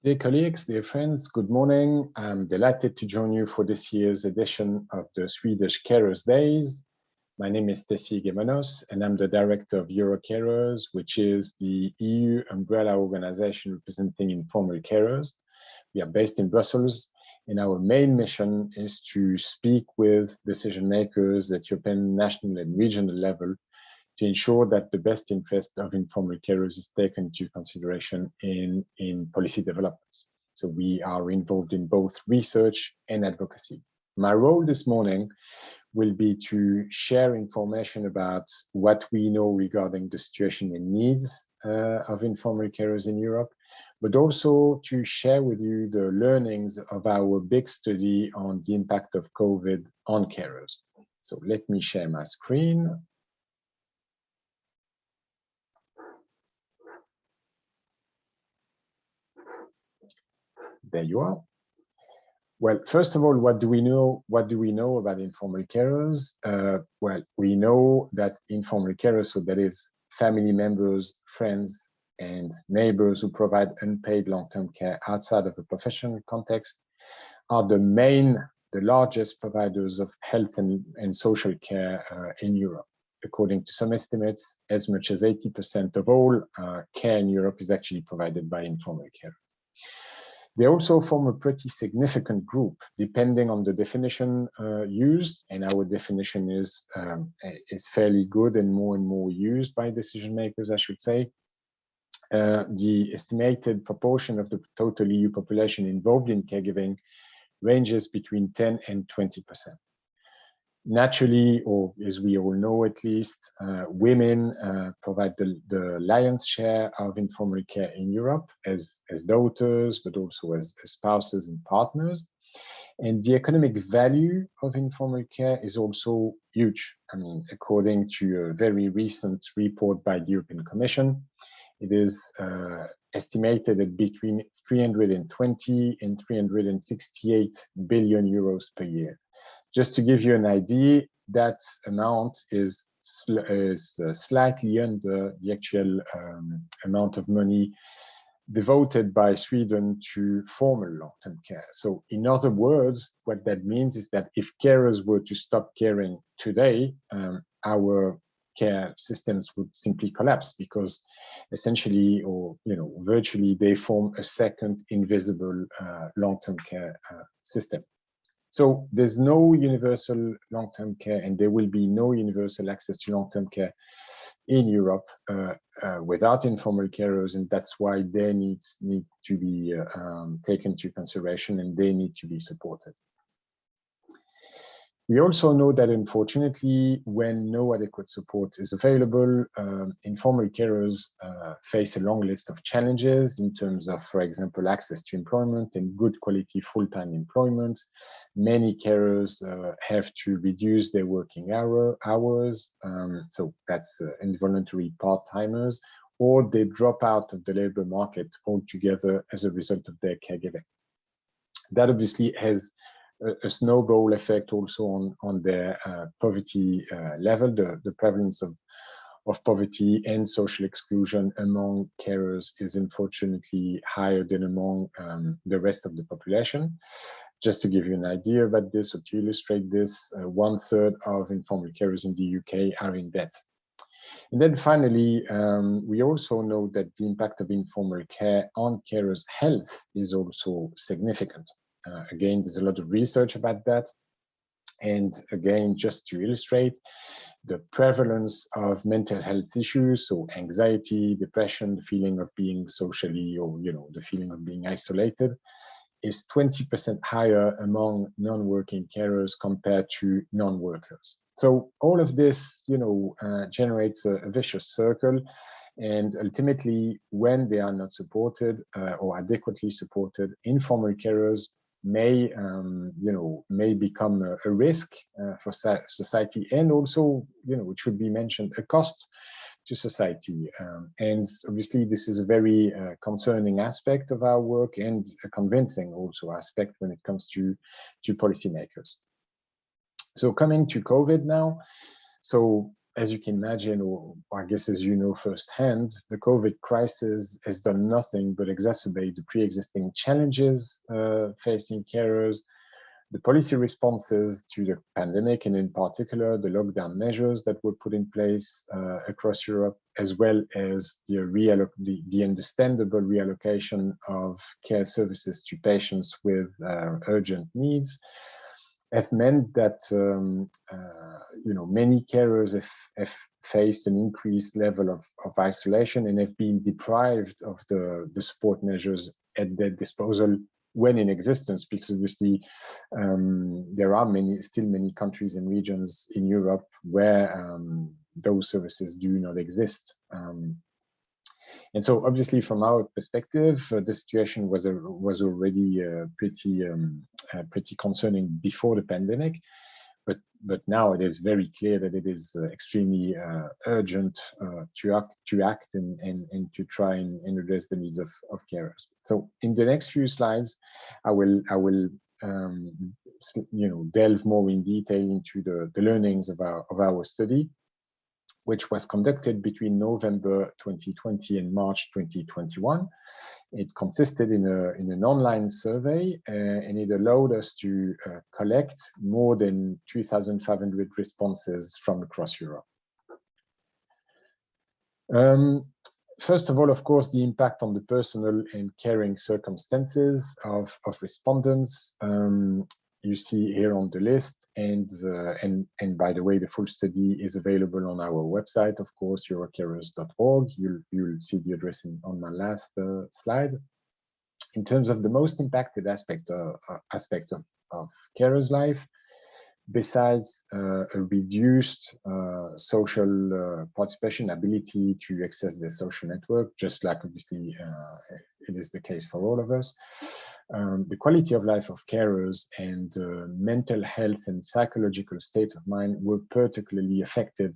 Dear colleagues, dear friends, good morning. I'm delighted to join you for this year's edition of the Swedish Carers Days. My name is Stecy Yghemonos, and I'm the director of Eurocarers, which is the EU umbrella organization representing informal carers. We are based in Brussels, and our main mission is to speak with decision makers at European, national, and regional level to ensure that the best interest of informal carers is taken into consideration in policy developments. So we are involved in both research and advocacy. My role this morning will be to share information about what we know regarding the situation and needs of informal carers in Europe, but also to share with you the learnings of our big study on the impact of COVID on carers. So let me share my screen. There you are. Well, first of all, what do we know? What do we know about informal carers? Well, we know that informal carers, so that is family members, friends, and neighbors who provide unpaid long-term care outside of the professional context, are the largest providers of health and social care in Europe. According to some estimates, as much as 80% of all care in Europe is actually provided by informal care. They also form a pretty significant group, depending on the definition used, and our definition is fairly good and more used by decision makers, I should say. The estimated proportion of the total EU population involved in caregiving ranges between 10 and 20%. Naturally, or as we all know at least, women provide the lion's share of informal care in Europe as daughters, but also as spouses and partners. And the economic value of informal care is also huge. I mean, according to a very recent report by the European Commission, it is estimated at between 320 and 368 billion euros per year. Just to give you an idea, that amount is slightly under the actual amount of money devoted by Sweden to formal long-term care. So in other words, what that means is that if carers were to stop caring today, our care systems would simply collapse, because essentially, or virtually, they form a second invisible long-term care system. So there's no universal long-term care, and there will be no universal access to long-term care in Europe without informal carers, and that's why their needs need to be taken into consideration, and they need to be supported. We also know that, unfortunately, when no adequate support is available, informal carers face a long list of challenges in terms of, for example, access to employment and good quality full-time employment. Many carers have to reduce their working hours, so that's involuntary part-timers, or they drop out of the labor market altogether as a result of their caregiving. That obviously has a snowball effect also on their poverty level. The prevalence of poverty and social exclusion among carers is unfortunately higher than among the rest of the population. Just to give you an idea about this, or to illustrate this, 1/3 of informal carers in the UK are in debt. And then finally, we also know that the impact of informal care on carers' health is also significant. Again, there's a lot of research about that. And again, just to illustrate, the prevalence of mental health issues, so anxiety, depression, the feeling of being socially, or the feeling of being isolated, is 20% higher among non-working carers compared to non-workers. So all of this, generates a vicious circle. And ultimately, when they are not supported or adequately supported, informal carers may become a risk for society, and also, it should be mentioned, a cost to society. And obviously, this is a very concerning aspect of our work, and a convincing also aspect when it comes to policymakers. So coming to COVID now. So as you can imagine, or I guess as you know firsthand, the COVID crisis has done nothing but exacerbate the pre-existing challenges facing carers, the policy responses to the pandemic, and in particular, the lockdown measures that were put in place across Europe, as well as the understandable reallocation of care services to patients with urgent needs, have meant that many carers have faced an increased level of isolation and have been deprived of the support measures at their disposal when in existence, because obviously there are still many countries and regions in Europe where those services do not exist. And so obviously from our perspective, the situation was already pretty concerning before the pandemic, but now it is very clear that it is extremely urgent to act and to try and address the needs of carers. So in the next few slides, I will delve more in detail into the learnings of our study, which was conducted between November 2020 and March 2021. It consisted in an online survey, and it allowed us to collect more than 2,500 responses from across Europe. First of all, of course, the impact on the personal and caring circumstances of respondents. You see here on the list, and by the way, the full study is available on our website, of course, Eurocarers.org. You'll see the address on my last slide. In terms of the most impacted aspects of carers' life, besides a reduced social participation, ability to access their social network, just like obviously it is the case for all of us, the quality of life of carers and mental health and psychological state of mind were particularly affected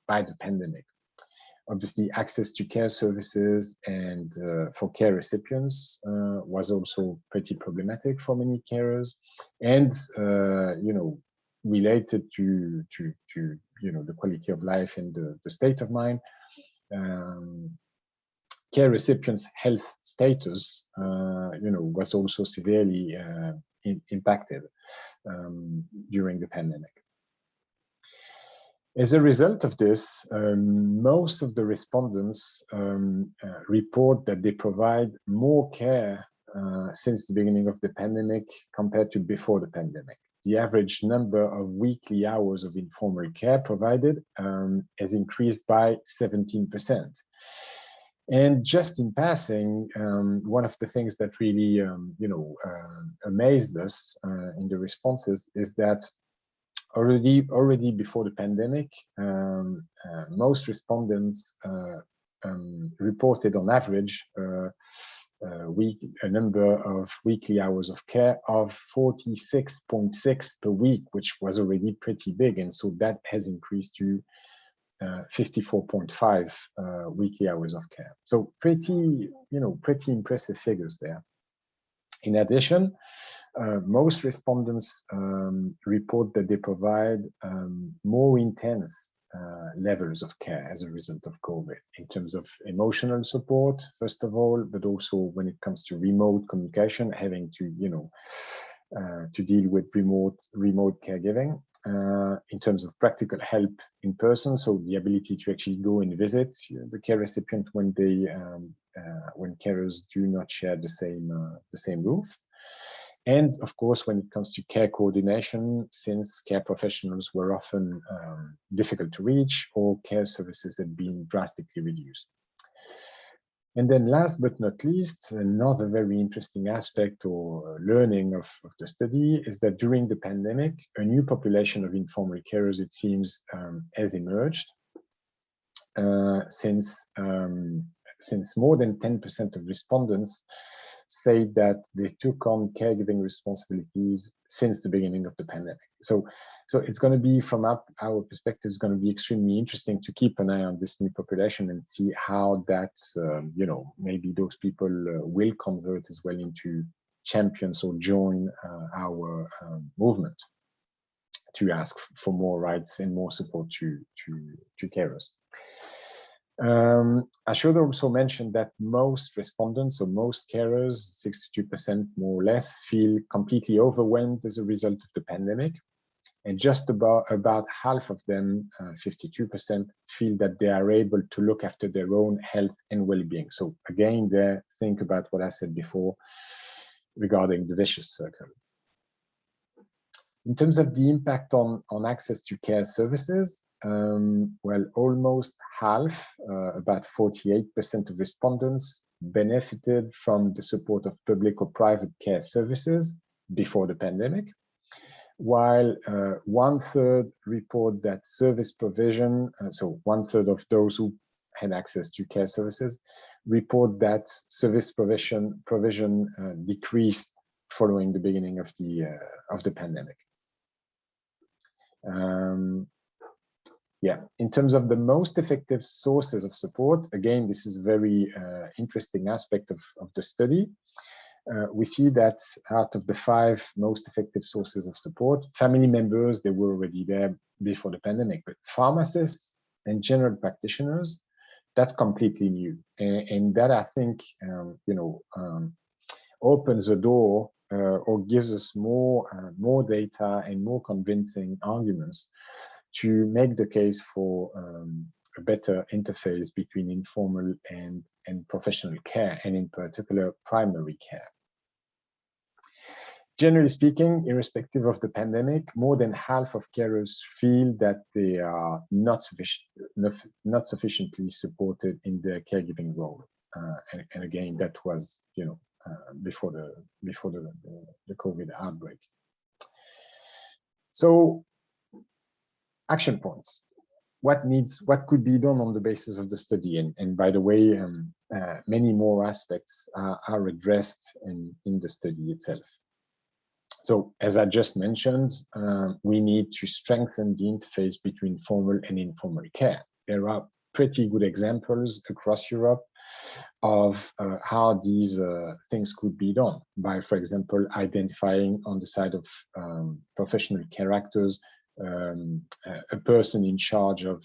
by the pandemic. Obviously, access to care services and for care recipients was also pretty problematic for many carers, and related to the quality of life and the state of mind. Care recipients' health status, was also severely impacted during the pandemic. As a result of this, most of the respondents report that they provide more care since the beginning of the pandemic compared to before the pandemic. The average number of weekly hours of informal care provided has increased by 17%. And just in passing, one of the things that really, amazed us in the responses is that already before the pandemic, most respondents reported on average a number of weekly hours of care of 46.6 per week, which was already pretty big, and so that has increased to 54.5 weekly hours of care. So pretty impressive figures there. In addition, most respondents report that they provide more intense levels of care as a result of COVID, in terms of emotional support, first of all, but also when it comes to remote communication, having to deal with remote caregiving. In terms of practical help in person, so the ability to actually go and visit the care recipient when carers do not share the same roof. And of course, when it comes to care coordination, since care professionals were often difficult to reach, or care services had been drastically reduced. And then last but not least, another very interesting aspect or learning of the study is that during the pandemic, a new population of informal carers, it seems, has emerged, since more than 10% of respondents say that they took on caregiving responsibilities since the beginning of the pandemic. So it's going to be, from our perspective, it's going to be extremely interesting to keep an eye on this new population and see how that, maybe those people will convert as well into champions or join our movement. ask for more rights and more support to carers. I should also mention that most respondents, or most carers, 62% more or less, feel completely overwhelmed as a result of the pandemic. And just about half of them, 52%, feel that they are able to look after their own health and well-being. So again, there, think about what I said before regarding the vicious circle. In terms of the impact on access to care services, well, almost half, about 48% of respondents benefited from the support of public or private care services before the pandemic, while 1/3 report that service provision, so 1/3 of those who had access to care services report that service provision decreased following the beginning of the pandemic. Yeah, in terms of the most effective sources of support, again, this is a very interesting aspect of the study. We see that out of the 5 most effective sources of support, family members, they were already there before the pandemic, but pharmacists and general practitioners, that's completely new. And that, I think, opens a door or gives us more data and more convincing arguments to make the case for a better interface between informal and professional care, and in particular, primary care. Generally speaking, irrespective of the pandemic, more than half of carers feel that they are not sufficiently supported in their caregiving role. And again, that was, before the COVID outbreak. So, action points. What could be done on the basis of the study? And by the way, many more aspects are addressed in the study itself. So, as I just mentioned, we need to strengthen the interface between formal and informal care. There are pretty good examples across Europe of how these things could be done by, for example, identifying on the side of professional care actors a person in charge of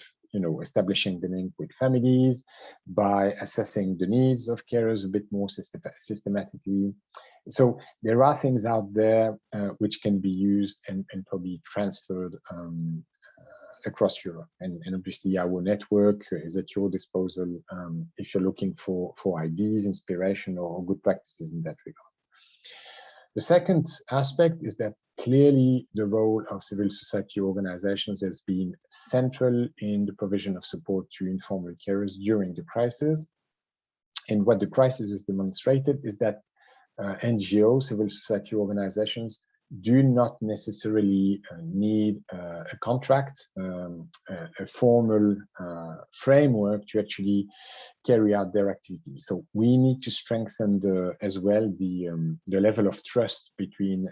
establishing the link with families, by assessing the needs of carers a bit more systematically. So there are things out there which can be used and probably transferred across Europe. And obviously our network is at your disposal if you're looking for ideas, inspiration, or good practices in that regard. The second aspect is that clearly the role of civil society organizations has been central in the provision of support to informal carers during the crisis. And what the crisis has demonstrated is that NGOs, civil society organizations, do not necessarily need a contract, a formal framework to actually carry out their activities. So we need to strengthen as well the level of trust between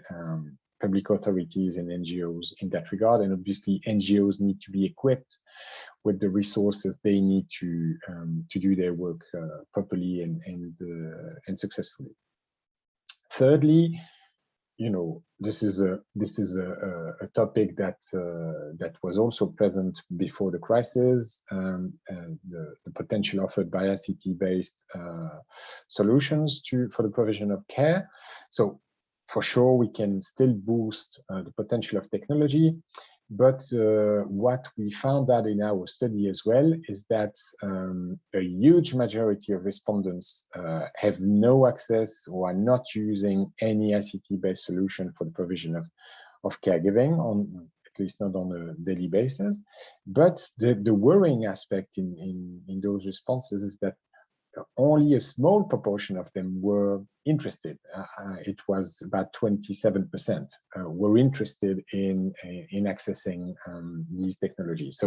public authorities and NGOs in that regard. And obviously NGOs need to be equipped with the resources they need to do their work properly and successfully. Thirdly, this is a topic that was also present before the crisis, the potential offered by ICT-based solutions for the provision of care. So for sure, we can still boost the potential of technology, but what we found out in our study as well is that a huge majority of respondents have no access or are not using any ICT-based solution for the provision of caregiving, at least not on a daily basis. But the worrying aspect in those responses is that only a small proportion of them were interested. It was about 27% were interested in accessing these technologies.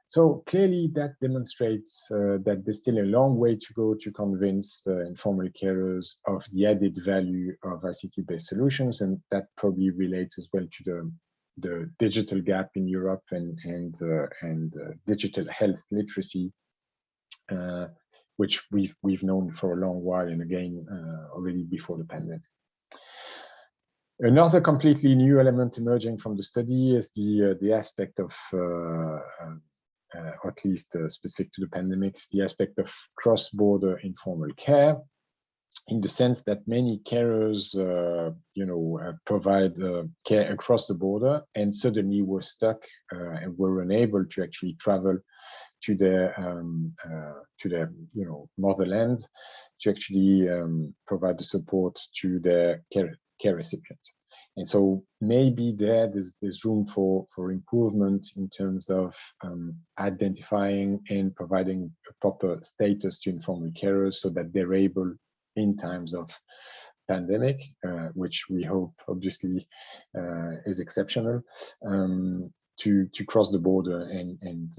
So clearly that demonstrates that there's still a long way to go to convince informal carers of the added value of ICT-based solutions, and that probably relates as well to the digital gap in Europe and digital health literacy, which we've known for a long while, and again already before the pandemic. Another completely new element emerging from the study is the aspect of, at least specific to the pandemic, is the aspect of cross-border informal care, in the sense that many carers, provide care across the border, and suddenly were stuck and were unable to actually travel to their motherland to actually provide the support to their care recipients. And so maybe there's room for improvement in terms of identifying and providing a proper status to informal carers so that they're able, in times of pandemic, which we hope obviously is exceptional, to cross the border and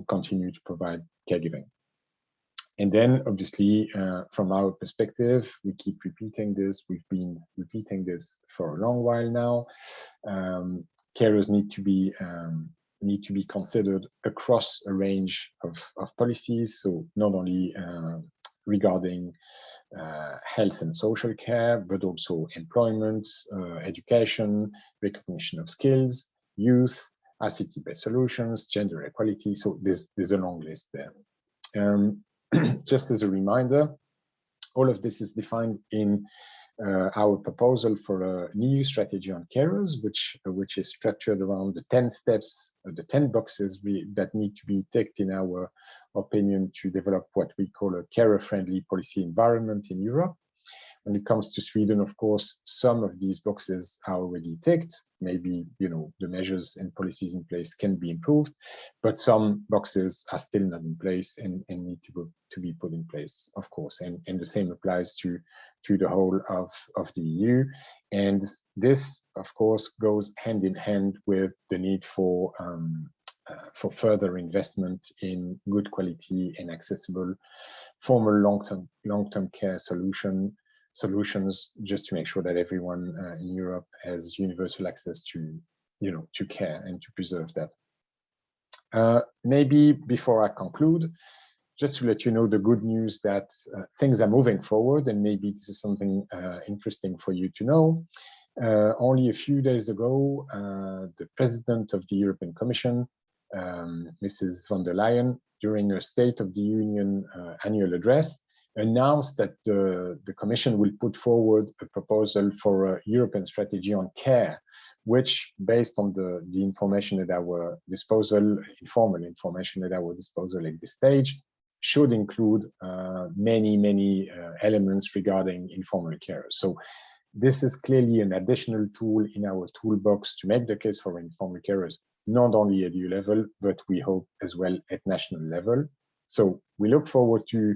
continue to provide caregiving. And then obviously from our perspective, we keep repeating this. We've been repeating this for a long while now. Carers need to be considered across a range of policies. So not only regarding health and social care, but also employment, education, recognition of skills, youth, ICT-based solutions, gender equality. So there's a long list there. Just as a reminder, all of this is defined in our proposal for an EU strategy on carers, which is structured around the 10 steps, the 10 boxes that need to be ticked in our opinion to develop what we call a carer-friendly policy environment in Europe. When it comes to Sweden, of course, some of these boxes are already ticked. Maybe, the measures and policies in place can be improved, but some boxes are still not in place and need to be put in place, of course. And the same applies to the whole of the EU. And this, of course, goes hand in hand with the need for further investment in good quality and accessible formal long-term care solutions, just to make sure that everyone in Europe has universal access to care and to preserve that. Maybe before I conclude, just to let you know the good news that things are moving forward, and maybe this is something interesting for you to know. Only a few days ago, the President of the European Commission, Mrs. von der Leyen, during her State of the Union annual address, announced that the Commission will put forward a proposal for a European strategy on care, which, based on the information at our disposal, informal information at our disposal at this stage, should include many elements regarding informal carers. So this is clearly an additional tool in our toolbox to make the case for informal carers, not only at EU level, but we hope as well at national level. So we look forward to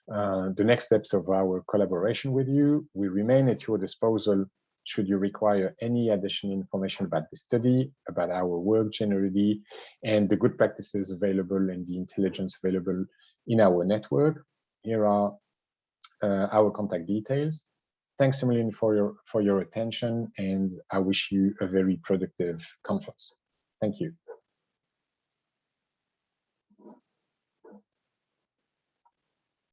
the next steps of our collaboration with you. We remain at your disposal should you require any additional information about the study, about our work generally, and the good practices available and the intelligence available in our network. Here are our contact details. Thanks a million for your attention, and I wish you a very productive conference. Thank you.